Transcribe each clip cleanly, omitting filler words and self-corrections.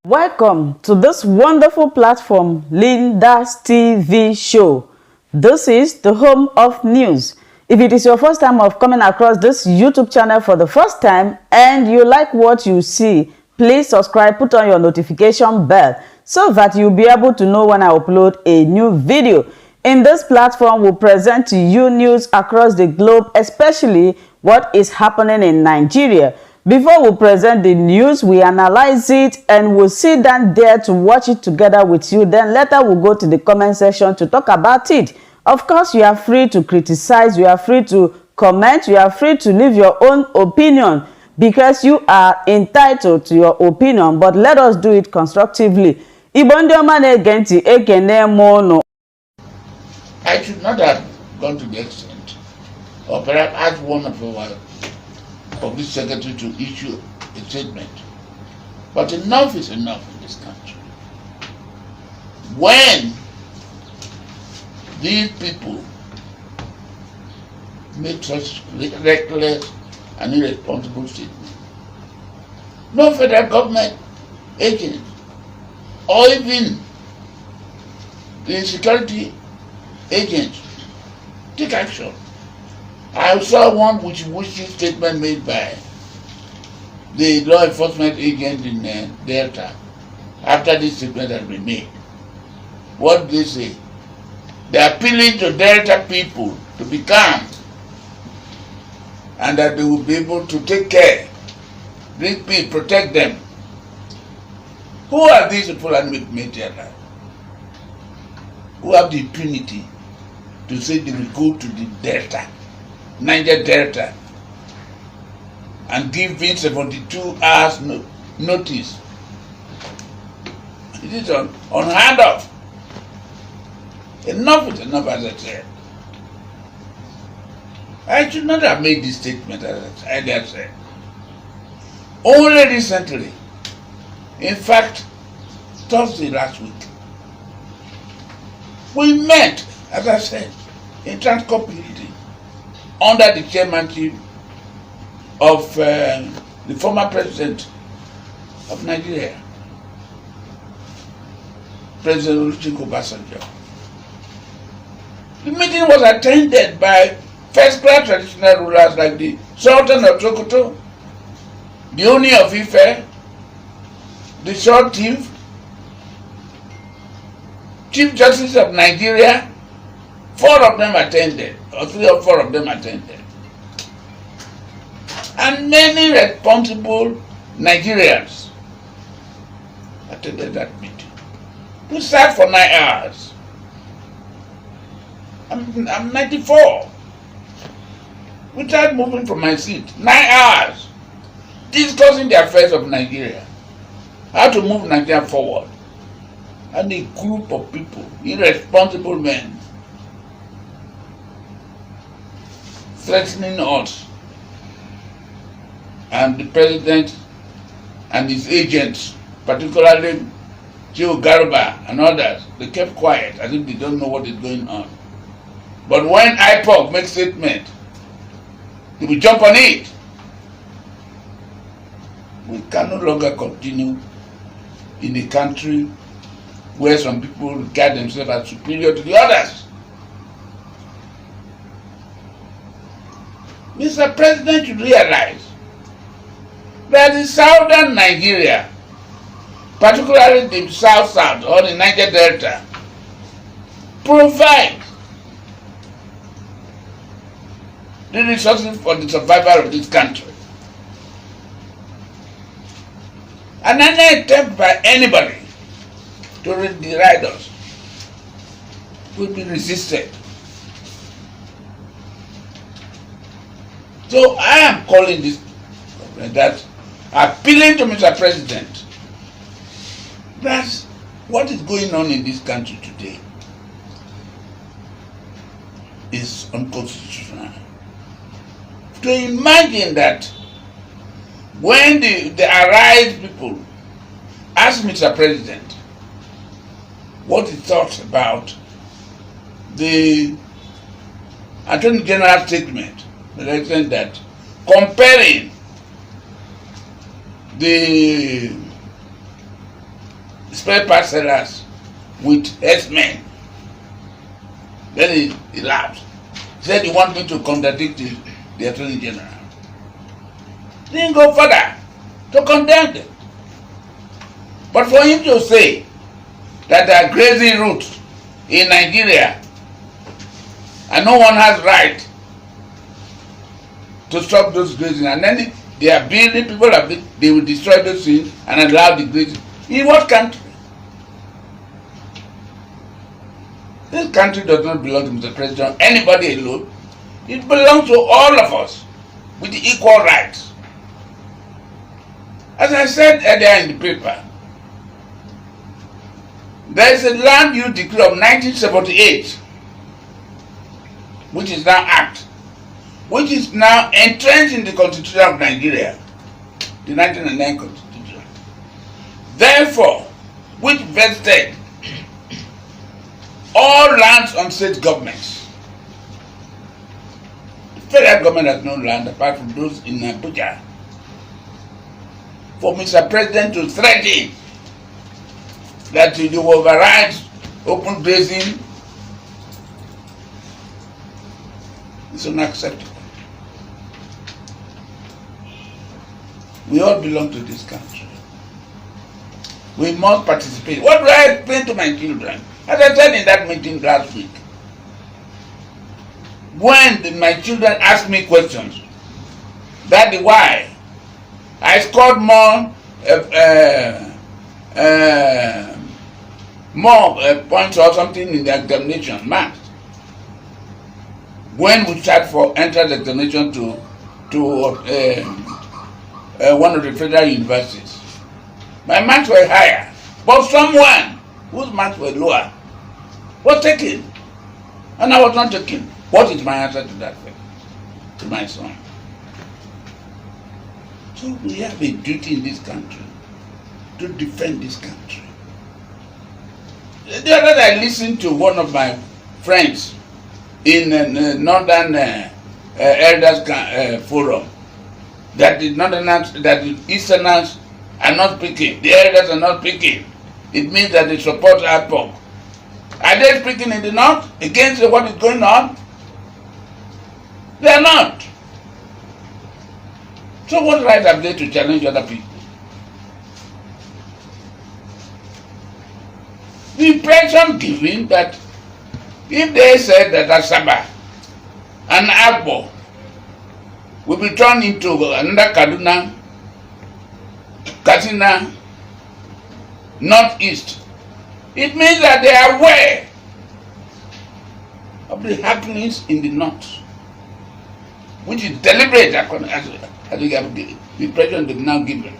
Welcome to this wonderful platform, Linda's TV show. This is the home of news. If it is your first time of coming across this YouTube channel for the first time and you like what you see, please subscribe, put on your notification bell so that you'll be able to know when I upload a new video. In this platform, we'll present to you news across the globe, especially what is happening in Nigeria. Before we present the news, we analyze it and we'll sit down there to watch it together with you. Then later we'll go to the comment section to talk about it. Of course, you are free to criticize, you are free to comment, you are free to leave your own opinion because you are entitled to your opinion, but let us do it constructively. I should not have gone to the extent, or perhaps asked one of our Public Secretary to issue a statement. But enough is enough in this country. When these people make such reckless and irresponsible statements, no federal government agent or even the security agents take action. I saw one wishy statement made by the law enforcement agent in Delta after this statement had been made. What did they say? They are appealing to Delta people to be calm and that they will be able to take care, bring peace, protect them. Who are these people and make their life? Who have the impunity to say they will go to the Delta, Niger Delta, and give in 72 hours notice? It is unheard of. Enough is enough, as I said. I should not have made this statement, as I earlier said. Only recently, in fact, Thursday last week, we met, as I said, in Transcorp building under the chairmanship of the former president of Nigeria, President Olusegun Obasanjo. The meeting was attended by first-class traditional rulers like the Sultan of Sokoto, the Oni of Ife, the Short Chief, Chief Justice of Nigeria. 4 of them attended, or 3 or 4 of them attended. And many responsible Nigerians attended that meeting. We sat for 9 hours. I'm 94. Without moving from my seat. 9 hours. Discussing the affairs of Nigeria. How to move Nigeria forward. And a group of people, irresponsible men, threatening us, and the president and his agents, particularly Joe Garba and others, they kept quiet as if they don't know what is going on. But when IPOC makes statement, they will jump on it. We can no longer continue in a country where some people regard themselves as superior to the others. Mr. President should realize that in southern Nigeria, particularly the South or the Niger Delta, provide the resources for the survival of this country. And any attempt by anybody to deride us will be resisted. So I am calling this government, that appealing to Mr. President, that what is going on in this country today is unconstitutional. To imagine that when the Arise people ask Mr. President what he thought about the Attorney General statement, that comparing the spare part sellers with herdsmen. Then he laughed. He said he wanted me to contradict the Attorney General. He didn't go further to condemn them. But for him to say that there are grazing routes in Nigeria and no one has right to stop those grazing, and then they are building, people are building, they will destroy those things and allow the grazing. In what country? This country does not belong to Mr. President, anybody alone. It belongs to all of us with equal rights. As I said earlier in the paper, there is a land use decree of 1978, which is now Act, which is now entrenched in the Constitution of Nigeria, the 1999 Constitution. Therefore, which vested all lands on state governments. The federal government has no land apart from those in Abuja. For Mr. President to threaten that he will override open grazing is unacceptable. We all belong to this country. We must participate. What do I explain to my children? As I said in that meeting last week, when my children ask me questions, Daddy, why? I scored more points or something in the examination, math. When we start for entrance examination to one of the federal universities, my marks were higher, but someone whose marks were lower was taken, and I was not taken. What is my answer to that, to my son? So we have a duty in this country to defend this country. The other day I listened to one of my friends in Northern Elders Forum that the Northerners, that the Easterners are not speaking, the Elders are not speaking. It means that they support ASOROCK. Are they speaking in the North against what is going on? They are not. So what right have they to challenge other people? The impression given that if they said that Asaba and Agbo will be turned into another Kaduna, Katsina, Northeast, it means that they are aware of the happenings in the North, which is deliberate as we have the impression they've now given.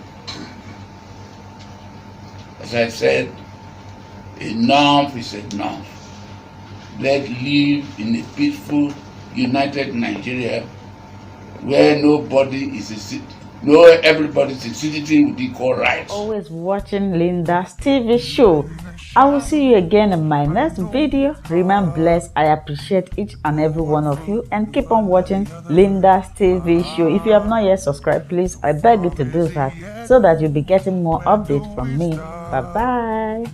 As I said, enough is enough. Let's live in a peaceful, united Nigeria where nobody is a citizen. No, everybody's a citizen with equal rights. Always watching Linda's TV show. I will see you again in my next video. Remain blessed. I appreciate each and every one of you, and keep on watching Linda's TV show. If you have not yet subscribed, please, I beg you to do that so that you'll be getting more updates from me. Bye bye.